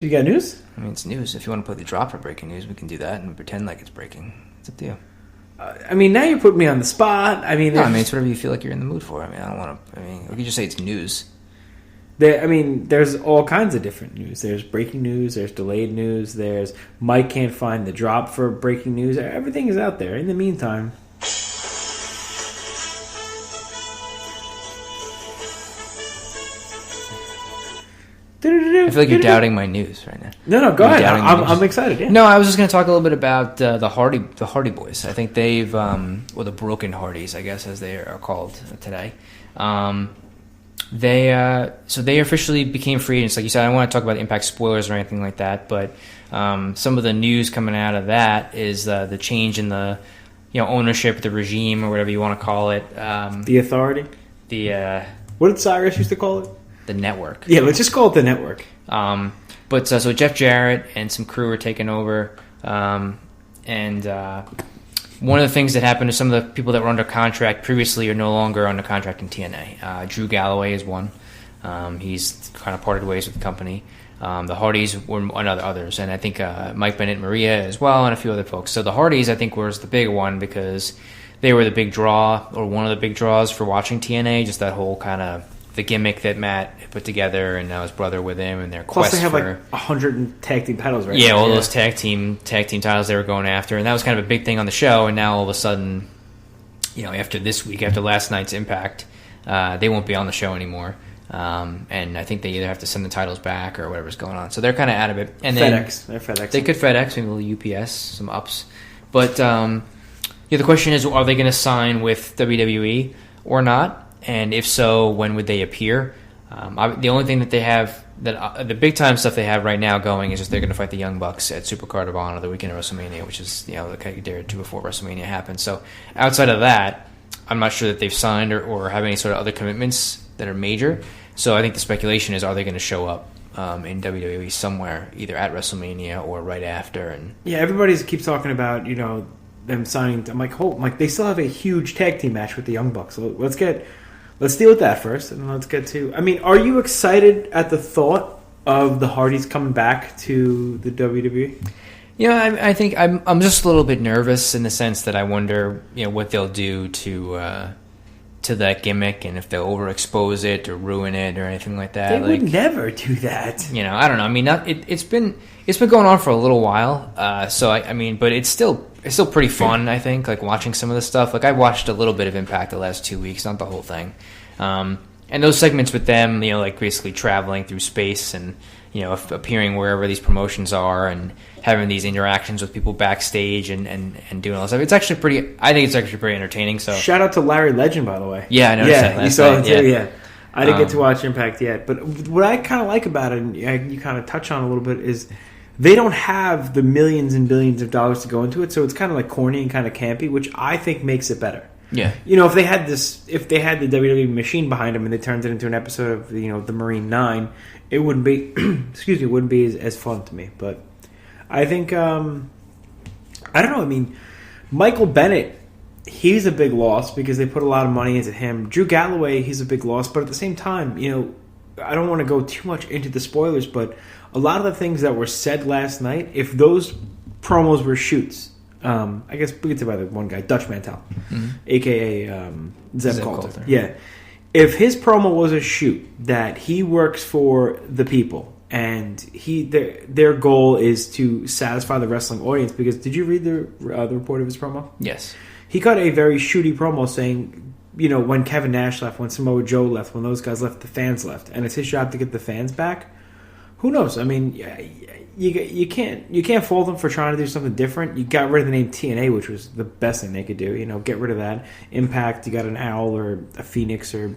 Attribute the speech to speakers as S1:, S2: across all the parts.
S1: You got news?
S2: I mean, it's news. If you want to put the drop for breaking news, we can do that and pretend like it's breaking. It's up to you.
S1: Now you're putting me on the spot.
S2: It's whatever you feel like you're in the mood for. I don't want to. We could just say it's news.
S1: There's all kinds of different news. There's breaking news. There's delayed news. There's Mike can't find the drop for breaking news. Everything is out there. In the meantime,
S2: I feel like you're doubting my news right now.
S1: No, go ahead. I'm excited. Yeah.
S2: No, I was just going to talk a little bit about the Hardy Boys. I think they've, or the Broken Hardys, I guess, as they are called today. They officially became free agents. Like you said, I don't want to talk about Impact spoilers or anything like that, but some of the news coming out of that is the change in the ownership, the regime, or whatever you want to call it.
S1: The authority. What did Cyrus used to call it?
S2: The network.
S1: Yeah, let's just call it the network.
S2: So Jeff Jarrett and some crew are taking over, and one of the things that happened is some of the people that were under contract previously are no longer under contract in TNA. Drew Galloway is one. He's kind of parted ways with the company. The Hardys were others, and I think Mike Bennett, Maria as well, and a few other folks. So the Hardys, I think, was the big one because they were the big draw, or one of the big draws for watching TNA. Just that whole kind of the gimmick that Matt put together, and now his brother with him, and their quest.
S1: Plus, they have like 100 tag team titles, right?
S2: Yeah, all those tag team titles they were going after, and that was kind of a big thing on the show. And now all of a sudden, after this week, after last night's Impact, they won't be on the show anymore. And I think they either have to send the titles back or whatever's going on. So they're kind of out of it. And
S1: FedEx, they're FedEx.
S2: They could FedEx, maybe a little UPS, some ups. But the question is, are they going to sign with WWE or not? And if so, when would they appear? The only thing that they have, the big time stuff they have right now going is just they're going to fight the Young Bucks at Supercard of Honor the weekend of WrestleMania, which is the day or two before WrestleMania happens. So outside of that, I'm not sure that they've signed or have any sort of other commitments that are major. So I think the speculation is, are they going to show up in WWE somewhere, either at WrestleMania or right after? And
S1: everybody keeps talking about them signing. I'm like, they still have a huge tag team match with the Young Bucks. So let's deal with that first, and then let's get to... are you excited at the thought of the Hardys coming back to the WWE?
S2: I think I'm just a little bit nervous in the sense that I wonder, what they'll do to that gimmick, and if they'll overexpose it or ruin it or anything like that.
S1: They would never do that.
S2: I don't know. It's been going on for a little while. But it's still pretty fun. I think, like watching some of the stuff. Like I watched a little bit of Impact the last 2 weeks, not the whole thing. And those segments with them, like basically traveling through space and appearing wherever these promotions are and having these interactions with people backstage and doing all that stuff. I think it's actually pretty entertaining. So
S1: shout out to Larry Legend, by the way.
S2: Yeah, I noticed that last
S1: you saw
S2: night.
S1: It too. Yeah. I didn't get to watch Impact yet, but what I kind of like about it, and you kind of touch on a little bit, is they don't have the millions and billions of dollars to go into it, so it's kind of like corny and kind of campy, which I think makes it better.
S2: Yeah,
S1: if they had the WWE machine behind them and they turned it into an episode of the Marine 9, it wouldn't be it wouldn't be as fun to me. But I think I don't know. Michael Bennett, he's a big loss because they put a lot of money into him. Drew Galloway, he's a big loss, but at the same time, I don't want to go too much into the spoilers, but a lot of the things that were said last night, if those promos were shoots. I guess we could say by the one guy, Dutch Mantel, a.k.a. Zeb Coulter. Yeah. If his promo was a shoot, that he works for the people, and their goal is to satisfy the wrestling audience, because did you read the report of his promo?
S2: Yes.
S1: He cut a very shooty promo saying, when Kevin Nash left, when Samoa Joe left, when those guys left, the fans left, and it's his job to get the fans back. Who knows? You can't fault them for trying to do something different. You got rid of the name TNA, which was the best thing they could do. Get rid of that. Impact, you got an owl or a phoenix or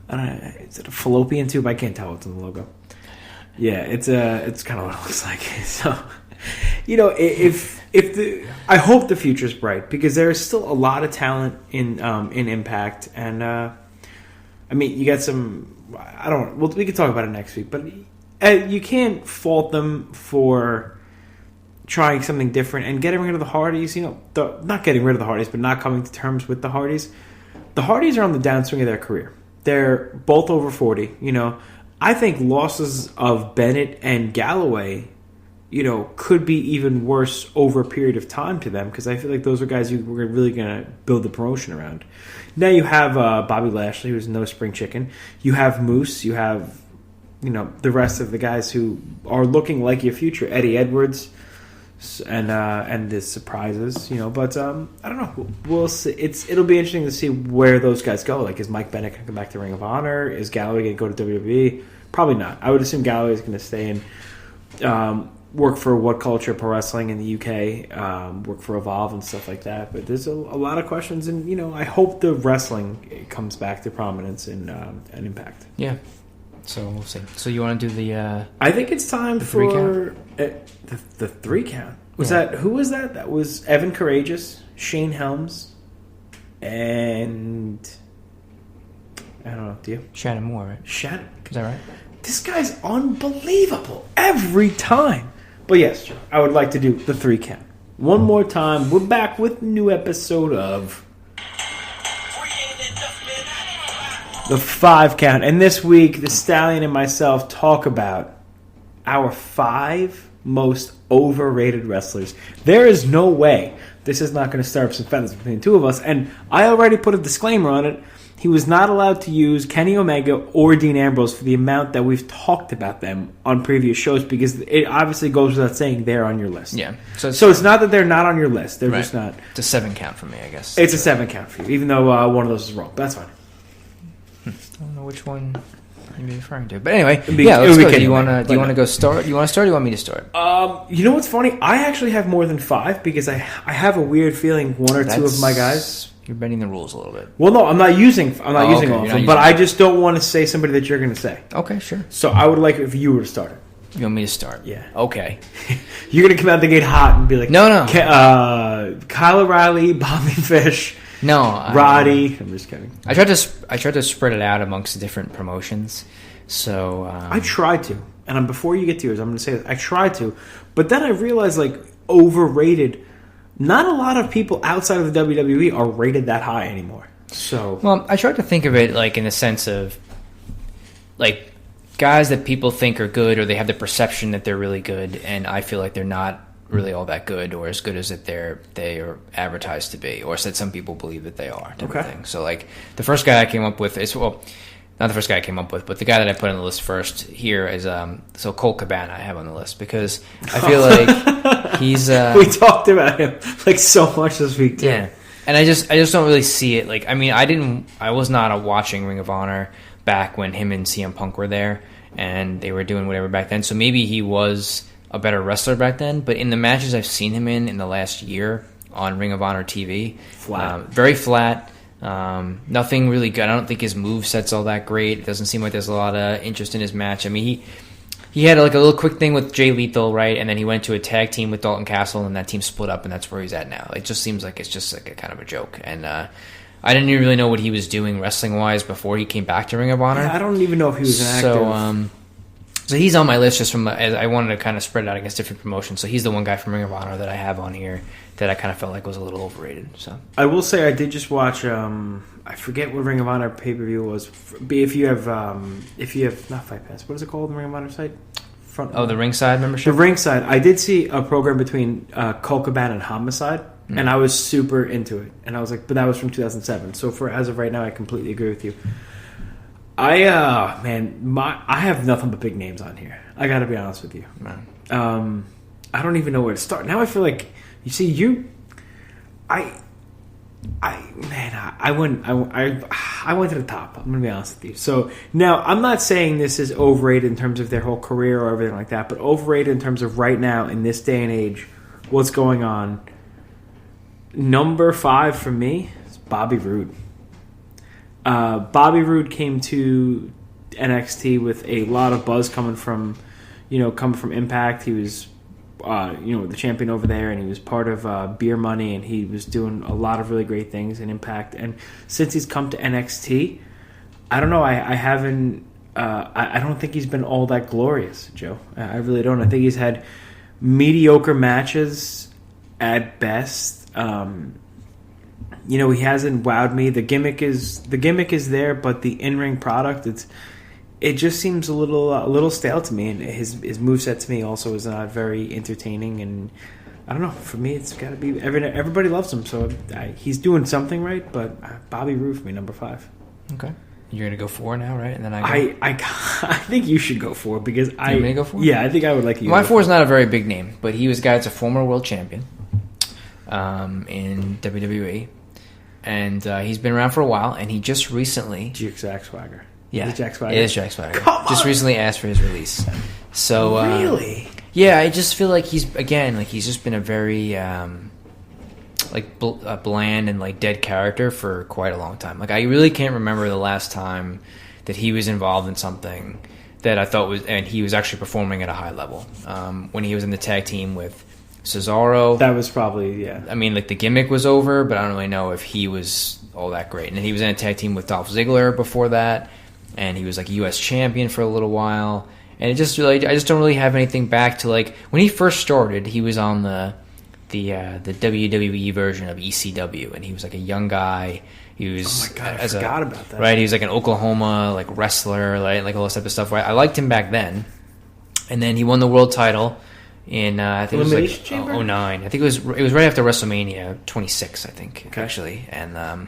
S1: I don't know, is it a fallopian tube? I can't tell what's in the logo. Yeah, it's kind of what it looks like. So, I hope the future's bright because there is still a lot of talent in Impact, and you got some. I don't. Well, we can talk about it next week, but. You can't fault them for trying something different and getting rid of the Hardys. Not getting rid of the Hardys, but not coming to terms with the Hardys. The Hardys are on the downswing of their career. They're both over 40. I think losses of Bennett and Galloway, could be even worse over a period of time to them, because I feel like those are guys who we're really going to build the promotion around. Now you have Bobby Lashley, who's no spring chicken. You have Moose. You have, the rest of the guys who are looking like your future. Eddie Edwards and the surprises, But I don't know. We'll see. It'll be interesting to see where those guys go. Like, is Mike Bennett going to come back to Ring of Honor? Is Galloway going to go to WWE? Probably not. I would assume Galloway is going to stay and work for What Culture Pro Wrestling in the UK, work for Evolve and stuff like that. But there's a lot of questions, and I hope the wrestling comes back to prominence and Impact.
S2: Yeah. So we'll see. So you want to do the?
S1: I think it's time for the 3 count. Who was that? That was Evan Courageous, Shane Helms, and I don't know. Do you?
S2: Shannon Moore, right?
S1: Shannon.
S2: Is that right?
S1: This guy's unbelievable every time. But yes, Joe, I would like to do the 3 count one more time. We're back with a new episode of the 5 count. And this week, the Stallion and myself talk about our 5 most overrated wrestlers. There is no way this is not going to stir up some feathers between the two of us. And I already put a disclaimer on it. He was not allowed to use Kenny Omega or Dean Ambrose for the amount that we've talked about them on previous shows, because it obviously goes without saying they're on your list.
S2: Yeah.
S1: So it's not that they're not on your list. They're just not.
S2: It's a 7 count for me, I guess.
S1: It's a 7 count for you, even though one of those is wrong. That's fine.
S2: I don't know which one you're referring to, but anyway, let's go. Do you want to go start? You want to start? Or you want me to start?
S1: You know what's funny? I actually have more than 5 because I have a weird feeling one or two of my guys.
S2: You're bending the rules a little bit.
S1: Well, no, I'm not using all of them, but I just don't want to say somebody that you're going to say.
S2: Okay, sure.
S1: So I would like if you were to start it.
S2: You want me to start?
S1: Yeah.
S2: Okay.
S1: You're going to come out the gate hot and be like,
S2: no.
S1: Kyle O'Reilly, Bobby Fish.
S2: No,
S1: Roddy. I'm just kidding.
S2: I tried to spread it out amongst different promotions. So
S1: I tried to, and before you get to yours, I'm going to say this. I tried to, but then I realized, like, overrated. Not a lot of people outside of the WWE are rated that high anymore. So,
S2: well, I tried to think of it like in the sense of like guys that people think are good, or they have the perception that they're really good, and I feel like they're not really all that good, or as good as that they are advertised to be, or that some people believe that they are. Type of thing. So, like the first guy I came up with is not the first guy I came up with, but the guy that I put on the list first here is so Colt Cabana I have on the list, because I feel like he's
S1: we talked about him like so much this week too.
S2: Yeah, and I just don't really see it. Like, I mean, I was not watching Ring of Honor back when him and CM Punk were there and they were doing whatever back then, so maybe he was a better wrestler back then, but in the matches I've seen him in the last year on Ring of Honor TV, very flat. Nothing really good. I don't think his moveset's all that great. It doesn't seem like there's a lot of interest in his match. I mean, he had like a little quick thing with Jay Lethal, right? And then he went to a tag team with Dalton Castle, and that team split up, and that's where he's at now. It just seems like it's just like a kind of a joke. And I didn't even really know what he was doing wrestling-wise before he came back to Ring of Honor.
S1: Yeah, I don't even know if he was an actor.
S2: So he's on my list just from as I wanted to kind of spread it out against different promotions. So he's the one guy from Ring of Honor that I have on here that I kind of felt like was a little overrated. So
S1: I will say I did just watch. I forget what Ring of Honor pay-per-view was. If you have not Fight Pass, what is it called? The Ring of Honor site.
S2: The Ringside membership.
S1: The Ringside. I did see a program between Colt Cabana and Homicide, and I was super into it. And I was like, but that was from 2007. So as of right now, I completely agree with you. I have nothing but big names on here. I got to be honest with you. I don't even know where to start. Now I feel like I went to the top. I'm gonna be honest with you. So now I'm not saying this is overrated in terms of their whole career or everything like that, but overrated in terms of right now in this day and age, what's going on. Number 5 for me is Bobby Roode. Bobby Roode came to NXT with a lot of buzz coming from Impact. He was the champion over there, and he was part of Beer Money, and he was doing a lot of really great things in Impact. And since he's come to NXT, I don't know. I don't think he's been all that glorious, Joe. I really don't. I think he's had mediocre matches at best. He hasn't wowed me. The gimmick is there, but the in-ring product, it just seems a little stale to me, and his moveset to me also is not very entertaining. And I don't know. For me, it's got to be everybody loves him, so he's doing something right. But Bobby Roode for me, number 5.
S2: Okay, you're gonna go 4 now, right? And then I
S1: think you should go 4 because
S2: you want me to go 4?
S1: Yeah, I think I would like you.
S2: My 4 is not a very big name, but he was a guy that's a former world champion in WWE, and he's been around for a while. And he just recently
S1: Jack Swagger.
S2: Yeah,
S1: Jack Swagger.
S2: It is Jack Swagger. Just recently asked for his release. So
S1: really,
S2: yeah, I just feel like he's just been a very bland and like dead character for quite a long time. Like I really can't remember the last time that he was involved in something that I thought and he was actually performing at a high level. When he was in the tag team with Cesaro,
S1: that was probably
S2: I mean, like the gimmick was over, but I don't really know if he was all that great. And then he was in a tag team with Dolph Ziggler before that, and he was like U.S. champion for a little while. And it just really, I just don't really have anything back to like when he first started. He was on the WWE version of ECW, and he was like a young guy. He was
S1: I forgot about that.
S2: Right, he was like an Oklahoma like wrestler, like all this type of stuff. Right, I liked him back then, and then he won the world title in I think it was like 09. I think it was right after WrestleMania 26. I think actually, and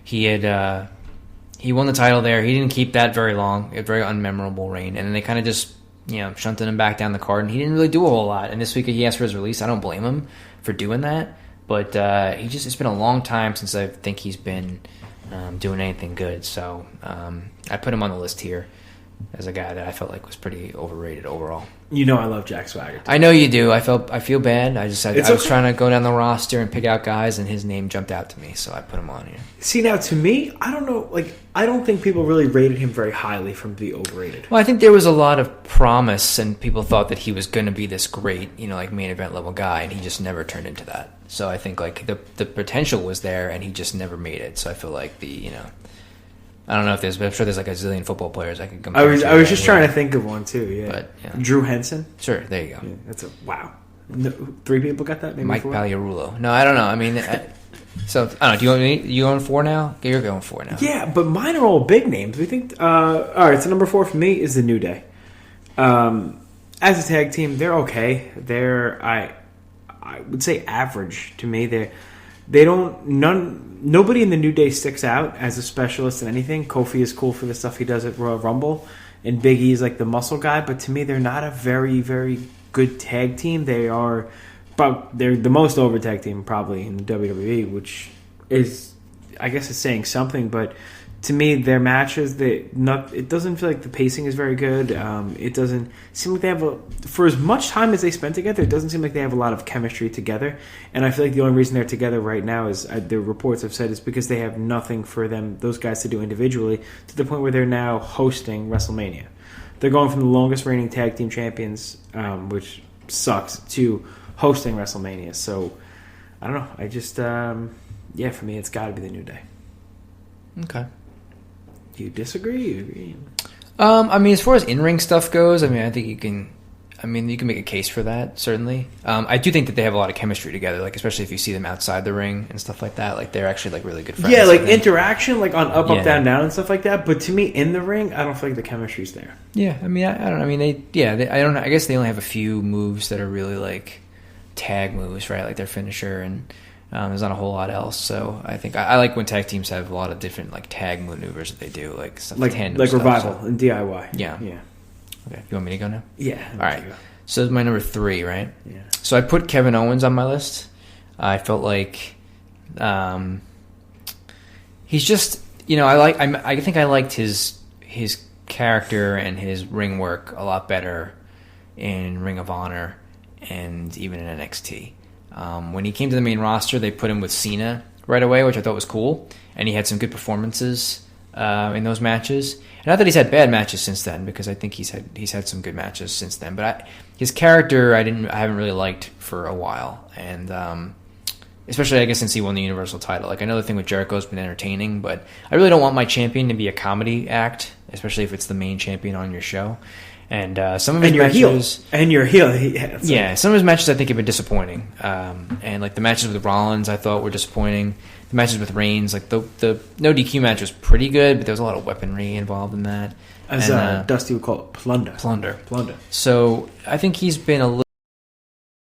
S2: he won the title there. He didn't keep that very long. A very unmemorable reign, and then they kind of just shunted him back down the card, and he didn't really do a whole lot. And this week he asked for his release. I don't blame him for doing that. But it's been a long time since I think he's been doing anything good. So I put him on the list here as a guy that I felt like was pretty overrated overall.
S1: I love Jack Swagger too.
S2: I know you do. I feel bad. I was trying to go down the roster and pick out guys, and his name jumped out to me, so I put him on here.
S1: See, now to me, I don't know. Like, I don't think people really rated him very highly from the overrated.
S2: Well, I think there was a lot of promise, and people thought that he was going to be this great, like main event level guy, and he just never turned into that. So I think like the potential was there, and he just never made it. So I feel like I don't know if but I'm sure there's like a zillion football players I could compare.
S1: I was just trying to think of one too. Yeah,
S2: but,
S1: Drew Henson.
S2: Sure, there you go.
S1: Yeah, that's wow. No, 3 people got that. Maybe
S2: Mike
S1: 4?
S2: Pagliarulo. No, I don't know. I mean, so I don't know. Do you want me? You going 4 now? You're going 4 now.
S1: Yeah, but mine are all big names. We think. All right, so number 4 for me is the New Day. As a tag team, they're okay. I would say average to me. Nobody in the New Day sticks out as a specialist in anything. Kofi is cool for the stuff he does at Royal Rumble, and Big E is like the muscle guy. But to me, they're not a very, very good tag team. They're the most over tag team probably in the WWE, which is, I guess, is saying something. But to me, their matches, it doesn't feel like the pacing is very good. It doesn't seem like they have for as much time as they spent together, it doesn't seem like they have a lot of chemistry together. And I feel like the only reason they're together right now is, the reports have said, is because they have nothing for those guys to do individually, to the point where they're now hosting WrestleMania. They're going from the longest reigning tag team champions, which sucks, to hosting WrestleMania. So I don't know. I just, for me, it's got to be the New Day.
S2: Okay.
S1: Do you disagree? You agree?
S2: I mean, as far as in-ring stuff goes, I mean, I think you can make a case for that, certainly. I do think that they have a lot of chemistry together, like especially if you see them outside the ring and stuff like that. Like they're actually like really good friends.
S1: Yeah, like interaction, like on up, down, down, and stuff like that. But to me, in the ring, I don't feel like the chemistry's there.
S2: Yeah, I mean, I don't know. I mean, I don't know. I guess they only have a few moves that are really like tag moves, right? Like their finisher, and there's not a whole lot else. So I think I like when tag teams have a lot of different like tag maneuvers that they do, like stuff
S1: like Revival and DIY.
S2: Yeah. Okay, you want me to go now?
S1: Yeah.
S2: All right. So it's my number 3, right?
S1: Yeah.
S2: So I put Kevin Owens on my list. I felt like he's just, I think I liked his character and his ring work a lot better in Ring of Honor and even in NXT. When he came to the main roster, they put him with Cena right away, which I thought was cool, and he had some good performances in those matches. And not that he's had bad matches since then, because I think he's had some good matches since then. But his character, I haven't really liked for a while, and especially I guess since he won the Universal title. Like I know the thing with Jericho's been entertaining, but I really don't want my champion to be a comedy act, especially if it's the main champion on your show. And some of his matches,
S1: you're heel.
S2: Some of his matches I think have been disappointing. And like the matches with Rollins, I thought were disappointing. The matches with Reigns, like the no DQ match was pretty good, but there was a lot of weaponry involved in that.
S1: As
S2: And,
S1: Dusty would call it, plunder.
S2: Plunder.
S1: Plunder.
S2: So I think he's been a little